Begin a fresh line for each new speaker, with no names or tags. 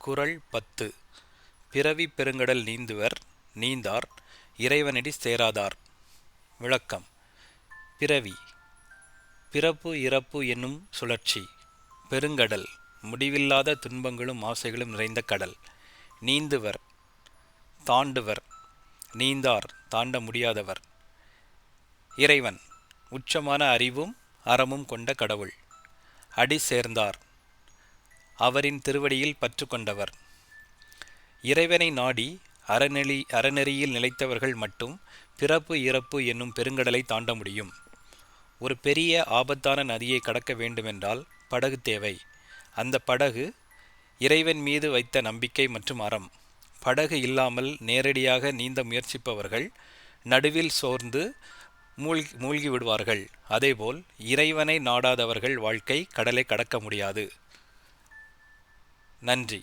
குறள் 10. பிறவி பெருங்கடல் நீந்துவர் நீந்தார் இறைவனடி சேராதார். விளக்கம். பிறவி, பிறப்பு இறப்பு என்னும் சுழற்சி. பெருங்கடல், முடிவில்லாத துன்பங்களும் ஆசைகளும் நிறைந்த கடல். நீந்துவர், தாண்டுவர். நீந்தார், தாண்ட முடியாதவர். இறைவன், உச்சமான அறிவும் அறமும் கொண்ட கடவுள். அடி சேர்ந்தார், அவரின் திருவடியில் பற்று கொண்டவர். இறைவனை நாடி அறநெறியில் நிலைத்தவர்கள் மட்டும் பிறப்பு இறப்பு என்னும் பெருங்கடலை தாண்ட முடியும். ஒரு பெரிய ஆபத்தான நதியை கடக்க வேண்டுமென்றால் படகு தேவை. அந்த படகு இறைவன் மீது வைத்த நம்பிக்கை மற்றும் அறம். படகு இல்லாமல் நேரடியாக நீந்த முயற்சிப்பவர்கள் நடுவில் சோர்ந்து மூழ்கி விடுவார்கள். அதேபோல் இறைவனை நாடாதவர்கள் வாழ்க்கை கடலை கடக்க முடியாது. நன்றி.